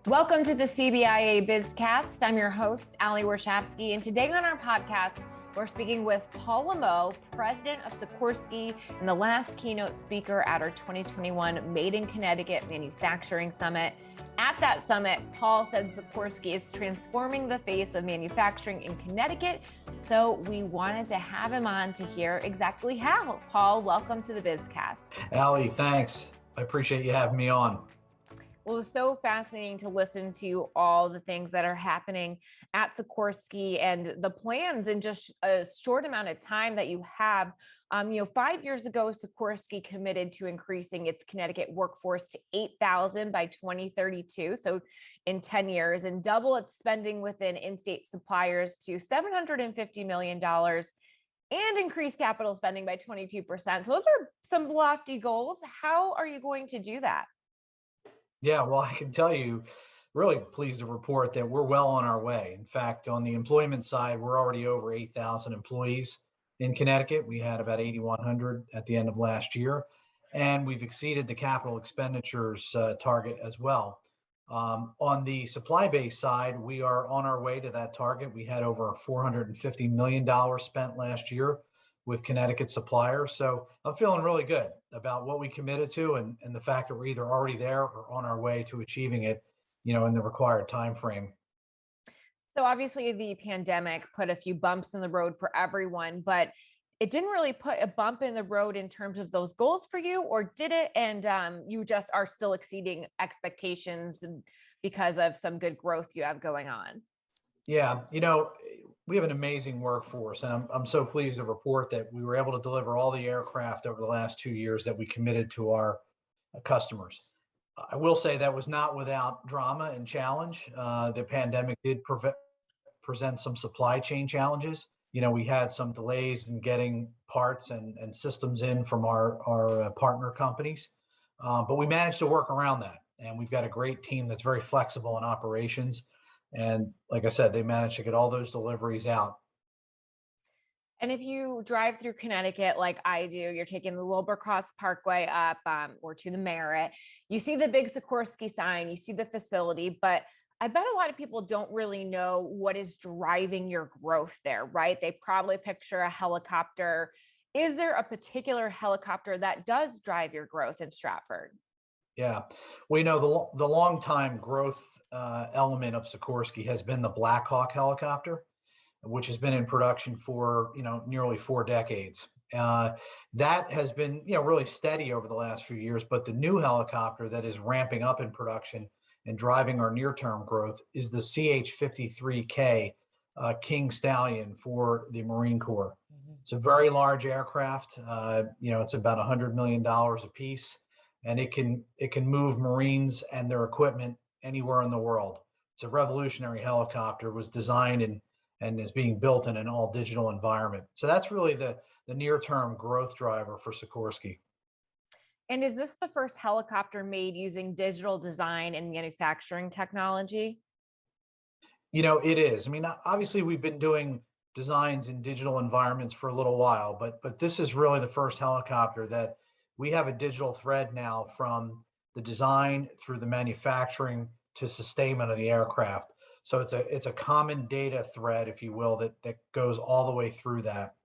Welcome to the CBIA BizCast. I'm your host, Ali Warshavsky, and today on our podcast, we're speaking with Paul Lemmo, president of Sikorsky and the last keynote speaker at our 2021 Made in Connecticut Manufacturing Summit. At that summit, Paul said Sikorsky is transforming the face of manufacturing in Connecticut, so we wanted to have him on to hear exactly how. Paul, welcome to the BizCast. Ali, thanks. I appreciate you having me on. Well, it was so fascinating to listen to all the things that are happening at Sikorsky and the plans in just a short amount of time that you have. 5 years ago, Sikorsky committed to increasing its Connecticut workforce to 8,000 by 2032, so in 10 years, and double its spending within in-state suppliers to $750 million and increase capital spending by 22%. So those are some lofty goals. How are you going to do that? Yeah, well, I can tell you, really pleased to report that we're well on our way. In fact, on the employment side, we're already over 8,000 employees in Connecticut. We had about 8,100 at the end of last year, and we've exceeded the capital expenditures target as well. On the supply base side, we are on our way to that target. We had over $450 million spent last year with Connecticut suppliers. So I'm feeling really good about what we committed to and the fact that we're either already there or on our way to achieving it, in the required time frame. So obviously the pandemic put a few bumps in the road for everyone, but it didn't really put a bump in the road in terms of those goals for you, or did it? And you just are still exceeding expectations because of some good growth you have going on. Yeah, we have an amazing workforce, and I'm so pleased to report that we were able to deliver all the aircraft over the last 2 years that we committed to our customers. I will say that was not without drama and challenge. The pandemic did present some supply chain challenges. We had some delays in getting parts and systems in from our partner companies, but we managed to work around that. And we've got a great team that's very flexible in operations. And like I said, they managed to get all those deliveries out. And if you drive through Connecticut like I do, you're taking the Wilbur-Cross Parkway up or to the Merritt, you see the big Sikorsky sign, you see the facility, but I bet a lot of people don't really know what is driving your growth there, right? They probably picture a helicopter. Is there a particular helicopter that does drive your growth in Stratford? Yeah, we know the long time growth element of Sikorsky has been the Black Hawk helicopter, which has been in production for nearly 4 decades. That has been really steady over the last few years. But the new helicopter that is ramping up in production and driving our near-term growth is the CH-53K King Stallion for the Marine Corps. Mm-hmm. It's a very large aircraft. It's about $100 million a piece. And it can move Marines and their equipment anywhere in the world. It's a revolutionary helicopter, was designed and is being built in an all digital environment. So that's really the near-term growth driver for Sikorsky. And is this the first helicopter made using digital design and manufacturing technology? It is. I mean, obviously we've been doing designs in digital environments for a little while, but this is really the first helicopter that we have a digital thread now from the design through the manufacturing to sustainment of the aircraft. So it's a common data thread, if you will, that goes all the way through that.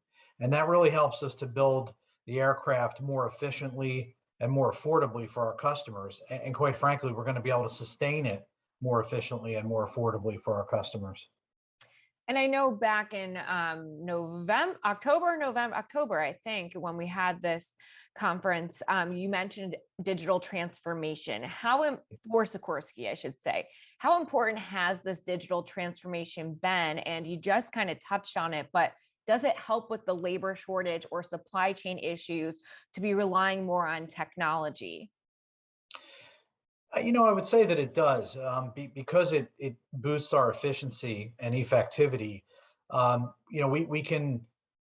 And that really helps us to build the aircraft more efficiently and more affordably for our customers. And quite frankly, we're going to be able to sustain it more efficiently and more affordably for our customers. And I know back in October, I think, when we had this conference, you mentioned digital transformation. For Sikorsky, I should say, how important has this digital transformation been? And you just kind of touched on it, but does it help with the labor shortage or supply chain issues to be relying more on technology? I would say that it does because it boosts our efficiency and effectivity.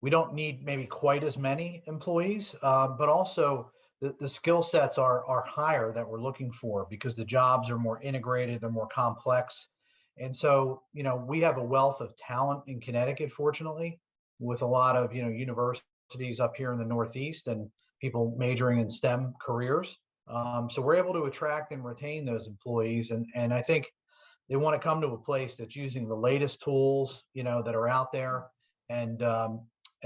We don't need maybe quite as many employees, but also the skill sets are higher that we're looking for because the jobs are more integrated, they're more complex. And so, we have a wealth of talent in Connecticut, fortunately, with a lot of, universities up here in the Northeast and people majoring in STEM careers. So we're able to attract and retain those employees. And I think They want to come to a place that's using the latest tools, that are out there. And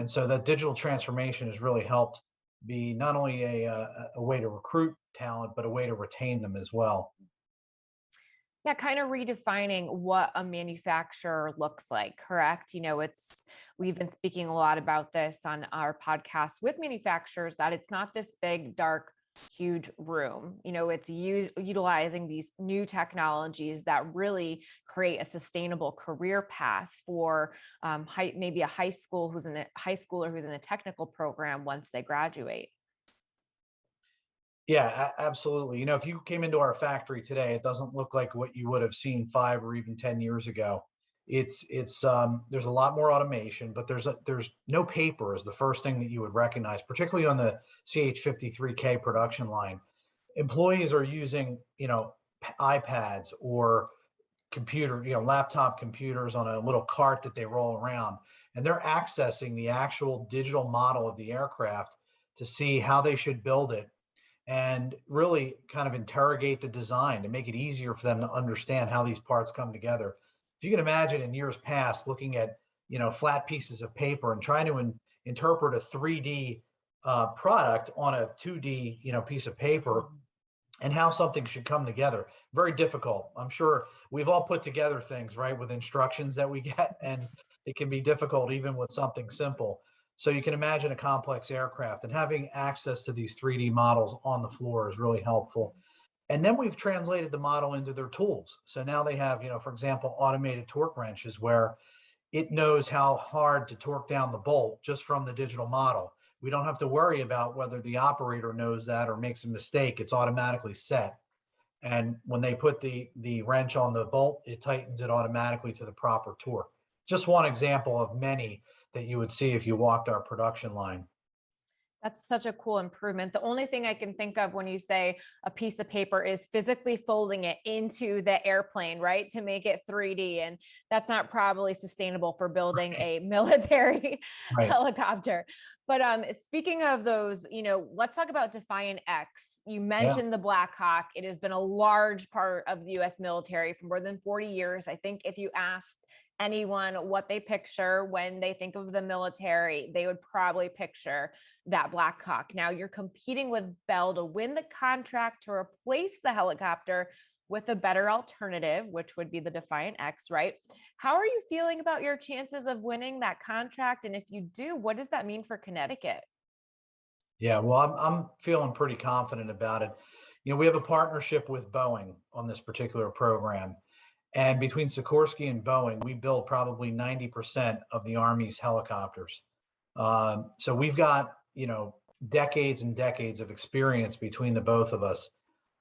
so that digital transformation has really helped be not only a way to recruit talent, but a way to retain them as well. Yeah, kind of redefining what a manufacturer looks like, correct? We've been speaking a lot about this on our podcast with manufacturers, that it's not this big, dark, huge room. It's utilizing these new technologies that really create a sustainable career path for maybe a high schooler who's in a technical program once they graduate. Yeah, absolutely. If you came into our factory today, it doesn't look like what you would have seen 5 or even 10 years ago. There's a lot more automation, but there's no paper is the first thing that you would recognize, particularly on the CH-53K production line. Employees are using, iPads or laptop computers on a little cart that they roll around, and they're accessing the actual digital model of the aircraft to see how they should build it and really kind of interrogate the design to make it easier for them to understand how these parts come together. If you can imagine in years past looking at flat pieces of paper and trying to interpret a 3D product on a 2D piece of paper and how something should come together, very difficult. I'm sure we've all put together things, right, with instructions that we get, and it can be difficult even with something simple. So you can imagine a complex aircraft, and having access to these 3D models on the floor is really helpful. And then we've translated the model into their tools. So now they have, for example, automated torque wrenches where it knows how hard to torque down the bolt just from the digital model. We don't have to worry about whether the operator knows that or makes a mistake. It's automatically set. And when they put the wrench on the bolt, it tightens it automatically to the proper torque. Just one example of many that you would see if you walked our production line. That's such a cool improvement. The only thing I can think of when you say a piece of paper is physically folding it into the airplane, right? To make it 3D. And that's not probably sustainable for building a military Right. helicopter. But speaking of those, let's talk about Defiant X. You Yeah. mentioned the Black Hawk. It has been a large part of the US military for more than 40 years. I think if you ask anyone what they picture when they think of the military, they would probably picture that Black Hawk. Now you're competing with Bell to win the contract to replace the helicopter with a better alternative, which would be the Defiant X, right? How are you feeling about your chances of winning that contract? And if you do, what does that mean for Connecticut? Yeah, well, I'm feeling pretty confident about it. We have a partnership with Boeing on this particular program. And between Sikorsky and Boeing, we build probably 90% of the Army's helicopters. So we've got, decades and decades of experience between the both of us.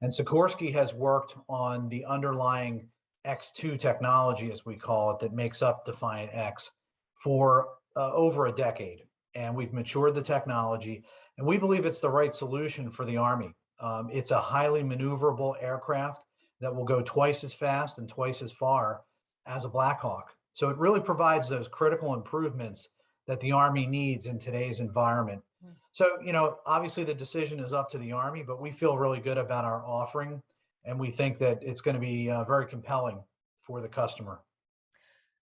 And Sikorsky has worked on the underlying X2 technology, as we call it, that makes up Defiant X for over a decade. And we've matured the technology, and we believe it's the right solution for the Army. It's a highly maneuverable aircraft that will go twice as fast and twice as far as a Black Hawk. So it really provides those critical improvements that the Army needs in today's environment. So, obviously the decision is up to the Army, but we feel really good about our offering, and we think that it's going to be very compelling for the customer.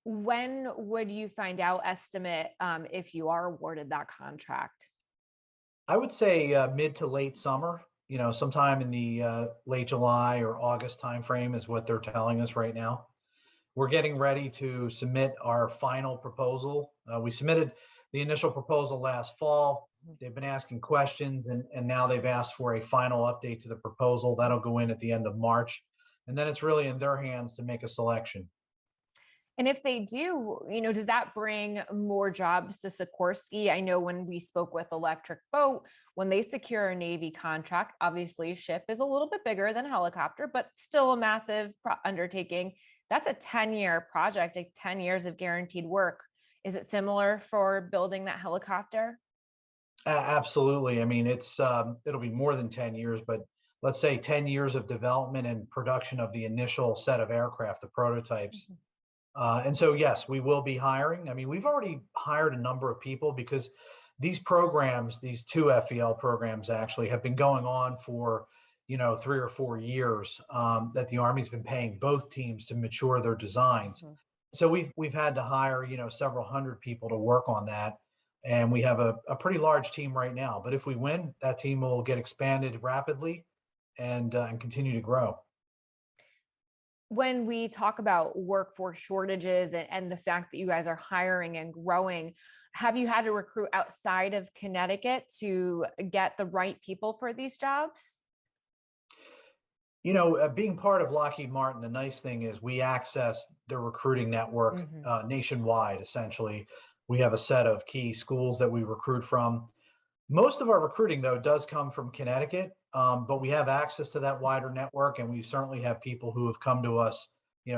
When would you find out estimate if you are awarded that contract? I would say mid to late summer, sometime in the late July or August timeframe is what they're telling us right now. We're getting ready to submit our final proposal. We submitted the initial proposal last fall. They've been asking questions, and now they've asked for a final update to the proposal. That'll go in at the end of March. And then it's really in their hands to make a selection. And if they do, does that bring more jobs to Sikorsky? I know when we spoke with Electric Boat, when they secure a Navy contract, obviously ship is a little bit bigger than helicopter, but still a massive undertaking. That's a 10-year project, 10 years of guaranteed work. Is it similar for building that helicopter? Absolutely. I mean, it'll be more than 10 years, but let's say 10 years of development and production of the initial set of aircraft, the prototypes. And so, yes, we will be hiring. I mean, we've already hired a number of people because these programs, these two FEL programs actually have been going on for, 3 or 4 years, that the Army's been paying both teams to mature their designs. Mhm. So we've had to hire, several hundred people to work on that. And we have a pretty large team right now. But if we win, that team will get expanded rapidly and continue to grow. When we talk about workforce shortages and the fact that you guys are hiring and growing, have you had to recruit outside of Connecticut to get the right people for these jobs? Being part of Lockheed Martin, the nice thing is we access their recruiting network Mhm. nationwide, essentially. We have a set of key schools that we recruit from. Most of our recruiting, though, does come from Connecticut, but we have access to that wider network, and we certainly have people who have come to us,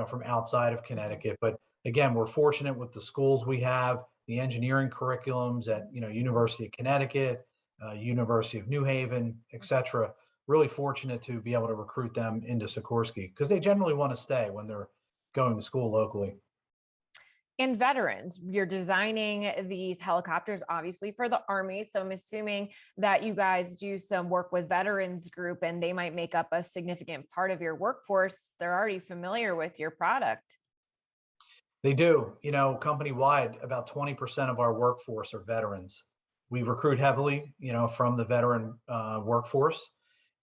from outside of Mhm. Connecticut. But again, we're fortunate with the schools we have, the engineering curriculums at, University of Connecticut, University of New Haven, et cetera. Really fortunate to be able to recruit them into Sikorsky because they generally want to stay when they're going to school locally. And veterans, you're designing these helicopters obviously for the Army. So I'm assuming that you guys do some work with veterans group and they might make up a significant part of your workforce. They're already familiar with your product. They do. Company wide, about 20% of our workforce are veterans. We recruit heavily, from the veteran workforce,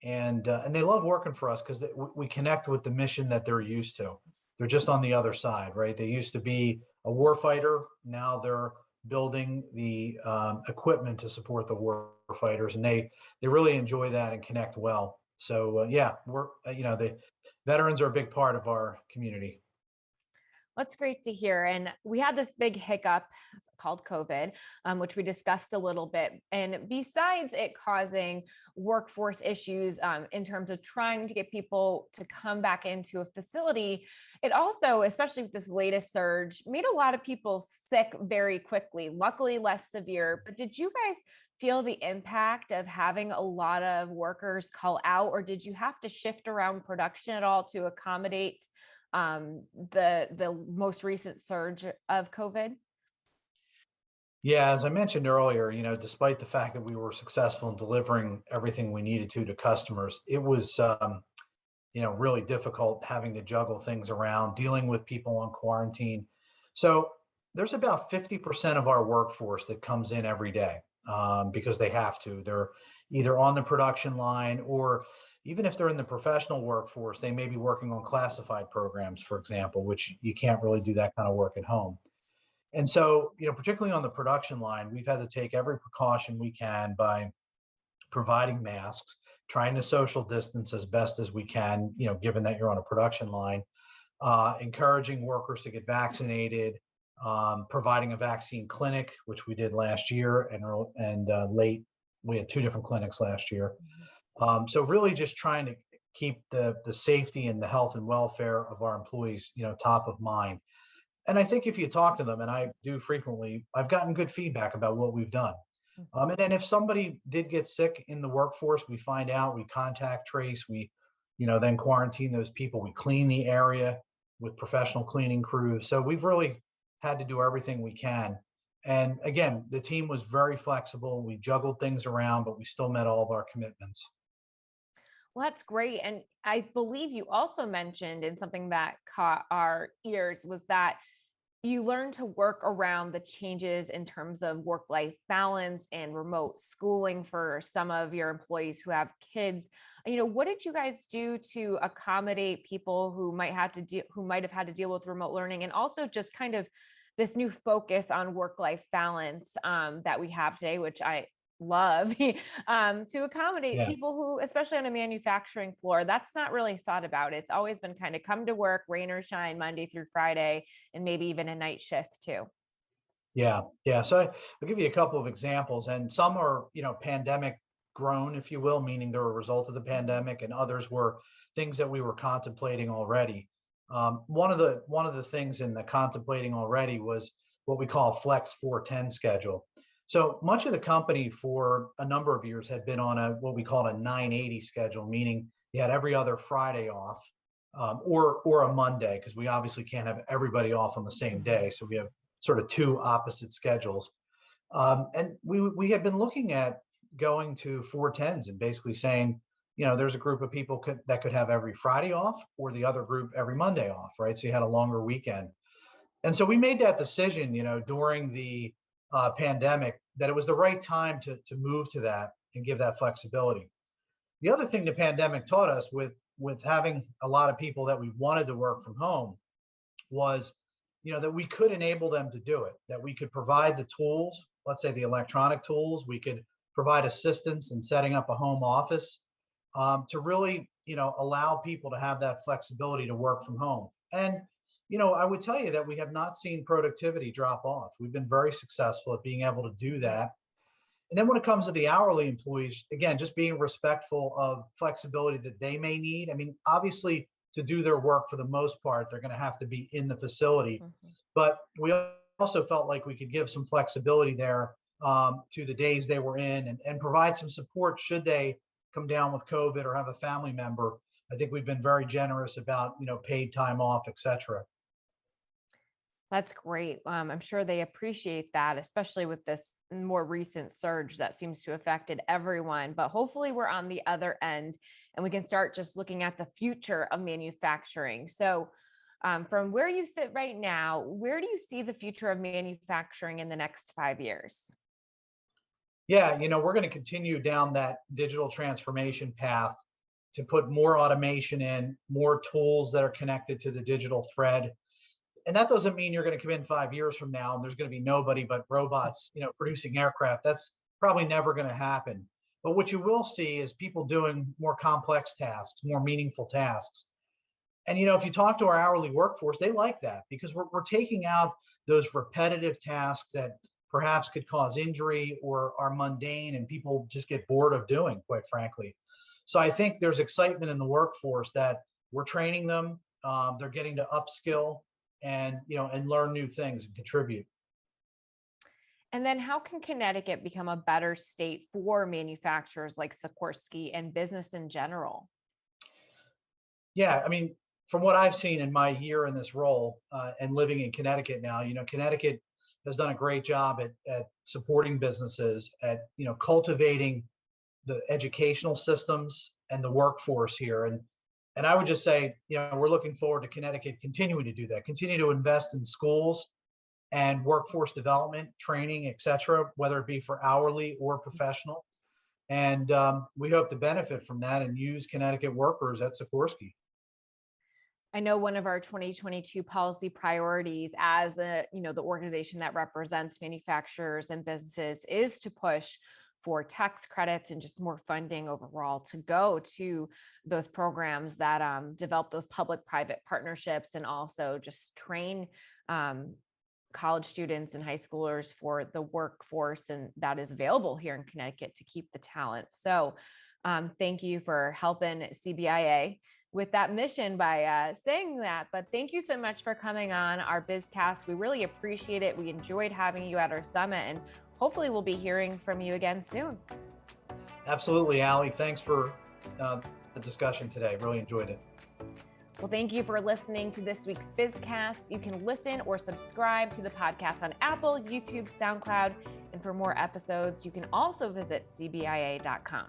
and they love working for us because we connect with the mission that they're used to. They're just on the other side, right? They used to be a war fighter. Now they're building the equipment to support the war fighters, and they really enjoy that and connect well. So yeah, the veterans are a big part of our community. That's great to hear. And we had this big hiccup called COVID, which we discussed a little bit. And besides it causing workforce issues in terms of trying to get people to come back into a facility, it also, especially with this latest surge, made a lot of people sick very quickly. Luckily, less severe. But did you guys feel the impact of having a lot of workers call out, or did you have to shift around production at all to accommodate the most recent surge of COVID? Yeah, as I mentioned earlier, despite the fact that we were successful in delivering everything we needed to customers, it was, really difficult having to juggle things around, dealing with people on quarantine. So there's about 50% of our workforce that comes in every day because they have to. They're either on the production line or even if they're in the professional workforce, they may be working on classified programs, for example, which you can't really do that kind of work at home. And so, particularly on the production line, we've had to take every precaution we can by providing masks, trying to social distance as best as we can, given that you're on a production line, encouraging workers to get vaccinated, providing a vaccine clinic, which we did last year and late. We had 2 different clinics last year. Mhm. So really just trying to keep the safety and the health and welfare of our employees, top of mind. And I think if you talk to them, and I do frequently, I've gotten good feedback about what we've done. Mhm. And then if somebody did get sick in the workforce, we find out, we contact trace, we, then quarantine those people. We clean the area with professional cleaning crews. So we've really had to do everything we can. And again, the team was very flexible. We juggled things around, but we still met all of our commitments. Well, that's great. And I believe you also mentioned in something that caught our ears was that you learn to work around the changes in terms of work life balance and remote schooling for some of your employees who have kids. What did you guys do to accommodate people who might have had to deal with remote learning, and also just kind of this new focus on work life balance that we have today, which I love, to accommodate Yeah. people who, especially on a manufacturing floor, that's not really thought about. It's always been kind of come to work, rain or shine, Monday through Friday, and maybe even a night shift too. Yeah, yeah. So I'll give you a couple of examples, and some are, pandemic grown, if you will, meaning they're a result of the pandemic, and others were things that we were contemplating already. One of the things in the contemplating already was what we call a Flex 410 schedule. So much of the company for a number of years had been on a what we called a 980 schedule, meaning you had every other Friday off, or a Monday, because we obviously can't have everybody off on the same Mhm. day. So we have sort of two opposite schedules. And we had been looking at going to 410s and basically saying, there's a group of people that could have every Friday off, or the other group every Monday off, right? So you had a longer weekend. And so we made that decision, during the pandemic, that it was the right time to move to that and give that flexibility. The other thing the pandemic taught us, with having a lot of people that we wanted to work from home, was, that we could enable them to do it, that we could provide the tools, let's say the electronic tools, we could provide assistance in setting up a home office, to really, allow people to have that flexibility to work from home. And, I would tell you that we have not seen productivity drop off. We've been very successful at being able to do that. And then when it comes to the hourly employees, again, just being respectful of flexibility that they may need. I mean, obviously, to do their work, for the most part, they're going to have to be in the facility. But we also felt like we could give some flexibility there, to the days they were in, and provide some support should they come down with COVID or have a family member. I think we've been very generous about, paid time off, et cetera. That's great. I'm sure they appreciate that, especially with this more recent surge that seems to have affected everyone. But hopefully we're on the other end and we can start just looking at the future of manufacturing. So from where you sit right now, where do you see the future of manufacturing in the next 5 years? Yeah, we're going to continue down that digital transformation path to put more automation in, more tools that are connected to the digital thread. And that doesn't mean you're going to come in 5 years from now and there's going to be nobody but robots, producing aircraft. That's probably never going to happen. But what you will see is people doing more complex tasks, more meaningful tasks. And if you talk to our hourly workforce, they like that, because we're taking out those repetitive tasks that perhaps could cause injury or are mundane and people just get bored of doing, quite frankly. So I think there's excitement in the workforce that we're training them. They're getting to upskill and learn new things and contribute. And then how can Connecticut become a better state for manufacturers like Sikorsky and business in general? Yeah, I mean, from what I've seen in my year in this role, and living in Connecticut now, Connecticut has done a great job at supporting businesses, at cultivating the educational systems and the workforce here. And I would just say, we're looking forward to Connecticut continuing to do that, continue to invest in schools and workforce development, training, et cetera, whether it be for hourly or professional. And we hope to benefit from that and use Connecticut workers at Sikorsky. I know one of our 2022 policy priorities as the organization that represents manufacturers and businesses is to push for tax credits and just more funding overall to go to those programs that develop those public-private partnerships, and also just train college students and high schoolers for the workforce and that is available here in Connecticut to keep the talent. So thank you for helping CBIA with that mission by saying that. But thank you so much for coming on our BizCast. We really appreciate it. We enjoyed having you at our summit, and hopefully we'll be hearing from you again soon. Absolutely, Ali. Thanks for the discussion today. Really enjoyed it. Well, thank you for listening to this week's BizCast. You can listen or subscribe to the podcast on Apple, YouTube, SoundCloud, and for more episodes, you can also visit cbia.com.